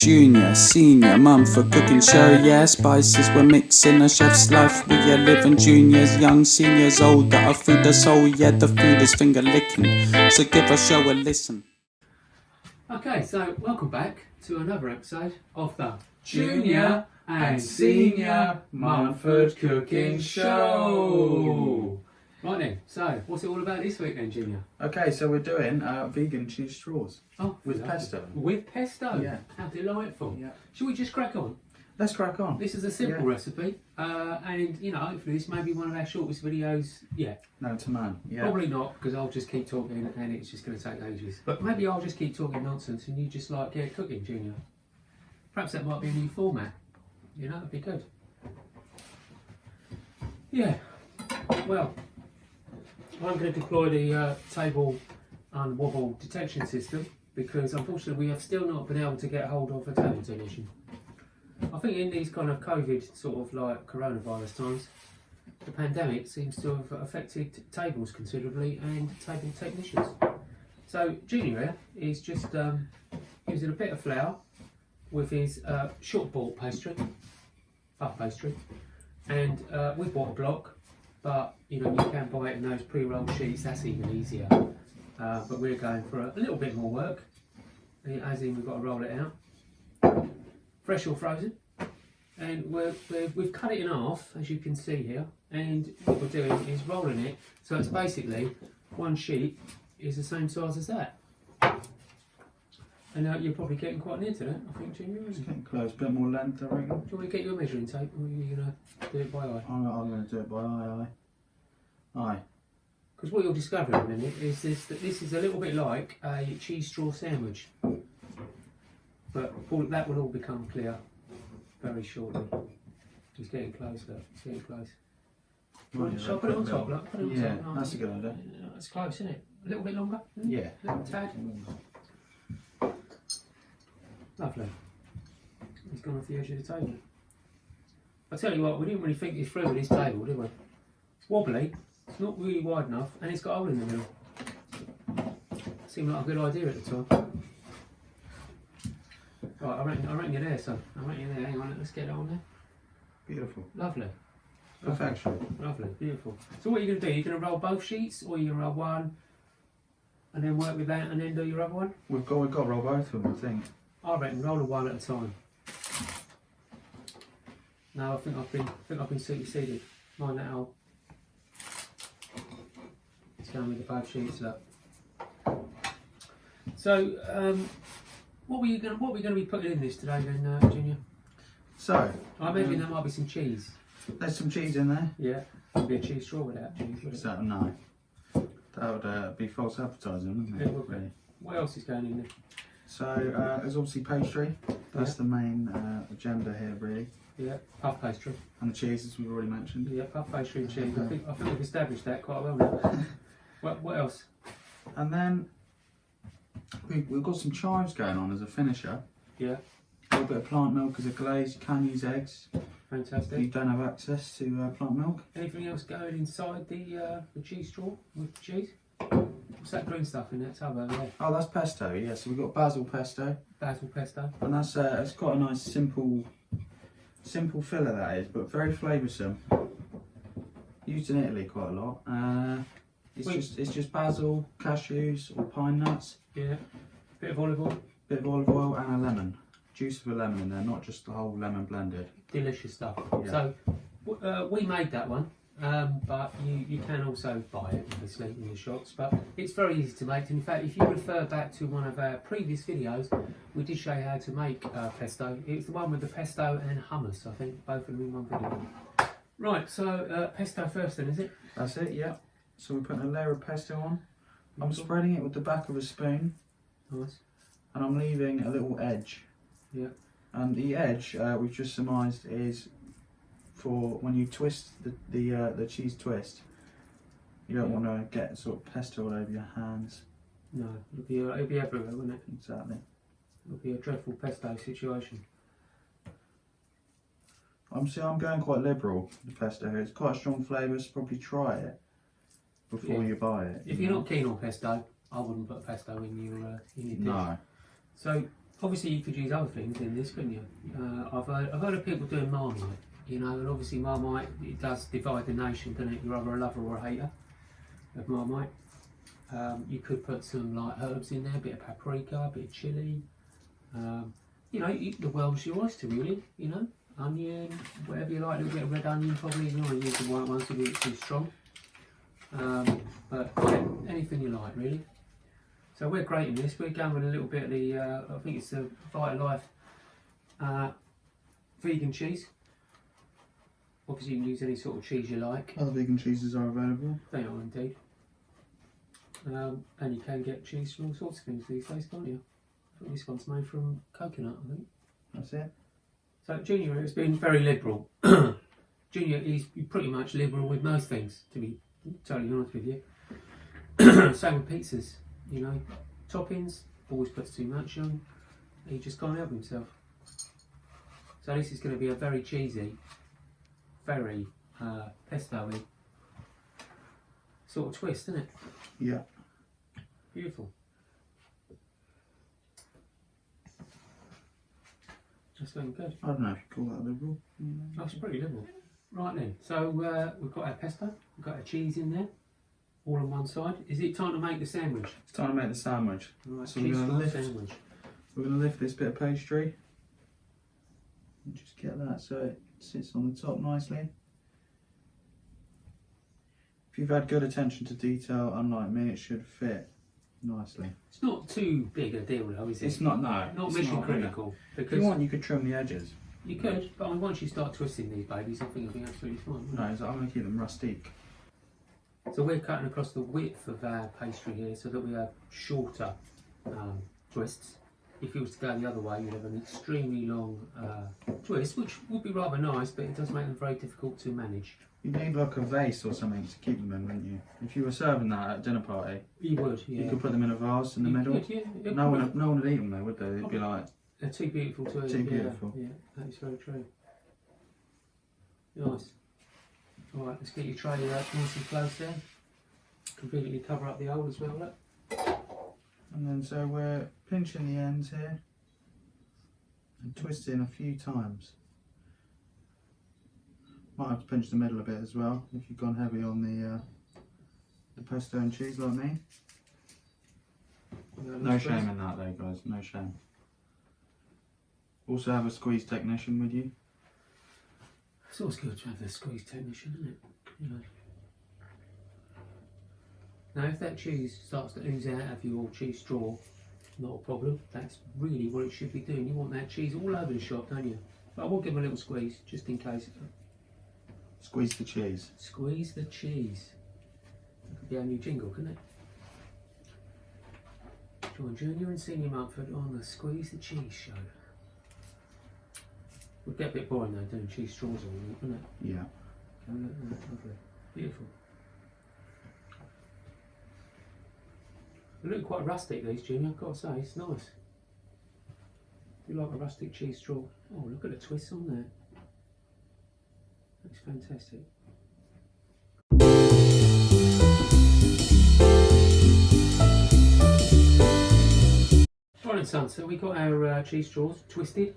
Junior, senior, Munford cooking show, yeah. Spices we're mixing, a chef's life. We are living juniors, young, seniors, older. Our food is soul, yeah, the food is finger licking. So give our show a listen. Okay, so welcome back to another episode of the Junior and Senior Munford Cooking Show. Right then, so what's it all about this week then, Junior? Okay, so we're doing vegan cheese straws. Oh, with pesto. With pesto? Yeah. How delightful. Yeah. Shall we just crack on? Let's crack on. This is a simple recipe, and you know, hopefully this may be one of our shortest videos yet. No to man. Yeah. Probably not, because I'll just keep talking and it's just going to take ages. But maybe I'll just keep talking nonsense and you just like get cooking, Junior. Perhaps that might be a new format. You know, it'd be good. Yeah. Well, I'm going to deploy the table and wobble detection system because unfortunately we have still not been able to get hold of a table technician. I think in these kind of COVID sort of like coronavirus times, the pandemic seems to have affected tables considerably and table technicians. So Junior here is just using a bit of flour with his short board pastry, puff pastry, and we bought a block, but you know you can buy it in those pre-rolled sheets. That's even easier. But we're going for a little bit more work, as in we've got to roll it out, fresh or frozen, and we've cut it in half, as you can see here. And what we're doing is rolling it, so it's basically one sheet is the same size as that. And you're probably getting quite near to that, I think, Junior. It's getting close. A bit more length, I reckon. Do you want to get your measuring tape, or are you going to do it by eye? I'm going to do it by eye. Aye. Because what you'll discover in a minute is that this is a little bit like a cheese straw sandwich. But that will all become clear very shortly. It's getting closer. It's getting close. Right, Shall I put it on top? Like, put it on yeah, top? that's a good idea. It's close, isn't it? A little bit longer? Yeah. A little tad? Lovely. He's gone off the edge of the table. I tell you what, we didn't really think this through with this table, did we? It's wobbly, it's not really wide enough, and it's got a hole in the middle. Seemed like a good idea at the time. Right, I reckon you're there, son. I reckon you're there. Hang on, let's get it on there. Beautiful. Lovely. Perfection. Lovely, beautiful. So what are you going to do? You're going to roll both sheets, or you're going to roll one, and then work with that, and then do your other one? We've got to roll both of them, I think. I reckon roll one at a time. No, I think I've been superseded. Mind that out. It's going with the both sheets up. So, what are we going to be putting in this today then, Junior? So, I imagine there might be some cheese. There's some cheese in there. Yeah, it'd be a cheese straw without cheese, would it? So, no. That would be false advertising, wouldn't it? It would be. What else is going in there? So, there's obviously pastry. That's the main agenda here, really. Yeah, puff pastry. And the cheese, as we've already mentioned. Yeah, puff pastry and cheese. I think we've established that quite well now. What else? And then we've got some chives going on as a finisher. Yeah. A little bit of plant milk as a glaze. You can use eggs. Fantastic. If you don't have access to plant milk. Anything else going inside the cheese straw with the cheese? What's that green stuff in that tub over there? Oh, that's pesto. Yeah, so we've got basil pesto. Basil pesto. And that's it's quite a nice simple filler, that is, but very flavoursome. Used in Italy quite a lot. It's just basil, cashews, or pine nuts. Yeah. Bit of olive oil. Bit of olive oil and a lemon. Juice of a lemon in there, not just the whole lemon blended. Delicious stuff. Yeah. So we made that one, but you can also buy it obviously in the shops. But it's very easy to make. In fact, if you refer back to one of our previous videos, we did show you how to make pesto. It's the one with the pesto and hummus, I think, both of them in one video. Right, so pesto first then, is it? That's it, yeah. So we're putting a layer of pesto on. I'm spreading it with the back of a spoon. Nice. And I'm leaving a little edge. Yeah. And the edge, we've just surmised, is for when you twist the cheese twist. You don't want to get sort of pesto all over your hands. No, it'll be everywhere, wouldn't it? Exactly. It'll be a dreadful pesto situation. I'm going quite liberal with the pesto here. It's quite a strong flavour, so probably try it before you buy it. If you're not keen on pesto, I wouldn't put pesto in your dish. No. So Obviously, you could use other things in this, couldn't you? I've heard of people doing Marmite, you know, and obviously Marmite, it does divide the nation, doesn't it? You're either a lover or a hater of Marmite. You could put some like herbs in there, a bit of paprika, a bit of chilli. You know, the world's your oyster, really. You know, onion, whatever you like. A little bit of red onion, probably. You don't want to use the white ones to be too strong. But yeah, anything you like, really. So we're grating this. We're going with a little bit of the, I think it's the Vitalife vegan cheese. Obviously, you can use any sort of cheese you like. Other vegan cheeses are available. They are indeed. And you can get cheese from all sorts of things these days, can't you? I think this one's made from coconut, I think. That's it. So Junior has been very liberal. Junior is pretty much liberal with most things, to be totally honest with you. Same with pizzas, you know. Toppings, always puts too much on. He just can't help himself. So this is going to be a very cheesy, very pesto-y sort of twist, isn't it? Yeah. Beautiful. That's looking good. I don't know if you call that liberal. That's pretty liberal. Right then, so we've got our pesto, we've got our cheese in there, all on one side. Is it time to make the sandwich? It's time to make the sandwich. Right, So cheese we're going to sandwich. lift this bit of pastry. And just get that so it sits on the top nicely. If you've had good attention to detail, unlike me, it should fit nicely. It's not too big a deal though, is it? It's not, no. Not it's mission not, critical. If Because you want, you could trim the edges. you could, but once you start twisting these babies, I think it'll be absolutely fine. No, so I'm going to keep them rustic. So we're cutting across the width of our pastry here so that we have shorter twists. If you was to go the other way, you'd have an extremely long twist, which would be rather nice, but it does make them very difficult to manage. You'd need like a vase or something to keep them in, wouldn't you? If you were serving that at a dinner party, You would, yeah. you could put them in a vase in the You middle. could, yeah. No one would eat them though, would they? They'd be like, They're too beautiful to eat. Too beautiful. Yeah, that is very true. Nice. Alright, let's get your tray nice and close there. Conveniently cover up the hole as well, look. and then so we're pinching the ends here and twisting a few times. Might have to pinch the middle a bit as well if you've gone heavy on the pesto and cheese like me. No shame in that though, guys, no shame. Also have a squeeze technician with you. It's always good to have a squeeze technician, isn't it? You know. Now if that cheese starts to ooze out of your cheese straw, not a problem. That's really what it should be doing. You want that cheese all over the shop, don't you? But I will give them a little squeeze, just in case. Squeeze the cheese. Squeeze the cheese. That could be our new jingle, couldn't it? Join Junior and Senior Munford on the Squeeze the Cheese show. Would get a bit boring though, doing cheese straws all week, wouldn't it? Yeah. Lovely. Beautiful. They look quite rustic, these, Junior, I've got to say, it's nice. Do you like a rustic cheese straw? Oh, look at the twists on there. That's fantastic. Right then, son, so we got our cheese straws twisted,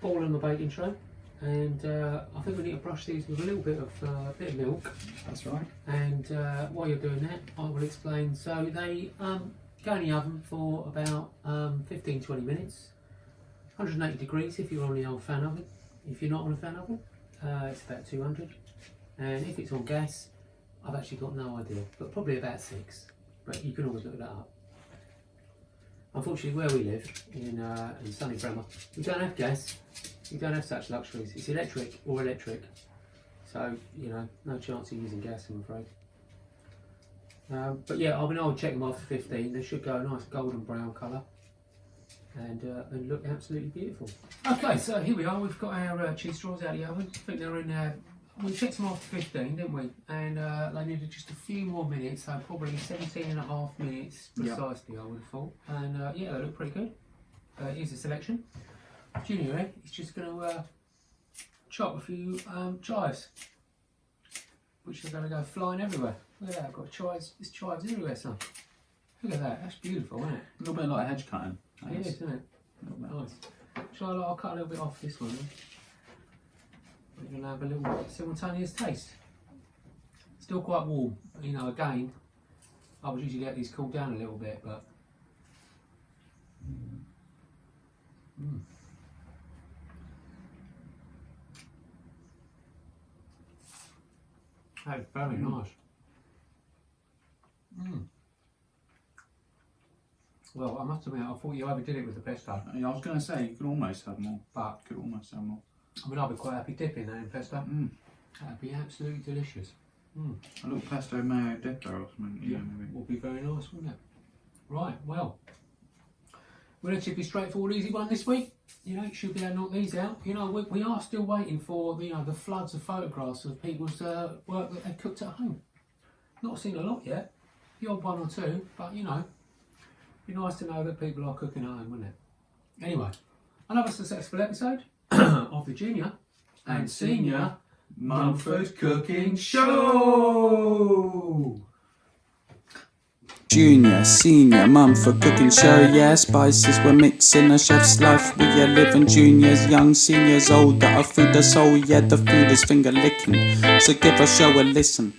all on the baking tray, and I think we need to brush these with a little bit of milk. That's right. And while you're doing that, I will explain. So they go in the oven for about 15-20 minutes, 180 degrees if you're on the old fan oven. If you're not on a fan oven, it's about 200. And if it's on gas, I've actually got no idea, but probably about 6. But you can always look that up. Unfortunately, where we live in sunny Bremer, we don't have gas. We don't have such luxuries. It's electric or electric. So, you know, no chance of using gas, I'm afraid. But yeah, I mean, I would check them after 15. They should go a nice golden brown colour and look absolutely beautiful. Okay, so here we are. We've got our cheese straws out of the oven. I think they're in there. We checked them after 15, didn't we? And they needed just a few more minutes, so probably 17.5 minutes precisely, yep. I would have thought. And yeah, they look pretty good. Here's the selection. Junior, he's just going to chop a few chives, which are going to go flying everywhere. Look at that, I've got chives, there's chives everywhere, son. Look at that, that's beautiful, isn't it? A little bit like hedge cutting. It is, isn't it? Nice. I'll cut a little bit off this one then. We're going to have a little simultaneous taste. Still quite warm. You know, again, I would usually let these cool down a little bit, but... That's very nice. Well, I must admit, I thought you overdid it with the pesto. Yeah, I was going to say, you could almost have more. But Could almost have more. I mean, I'd be quite happy dipping that in pesto. That'd be absolutely delicious. A little pesto mayo dipper or something. Yeah, Maybe. would be very nice, wouldn't it? Right, well, relatively straightforward, easy one this week. You know, should be able to knock these out. You know, we are still waiting for, you know, the floods of photographs of people's work that they cooked at home. Not seen a lot yet, the odd one or two, but you know, be nice to know that people are cooking at home, wouldn't it? Anyway, another successful episode of the Junior and Senior Munford Cooking Show. Junior, senior, Munford cooking show, yeah, spices we're mixing, a chef's life, we are living juniors, young, seniors, old, that our food is soul, yeah, the food is finger licking, so give our show a listen.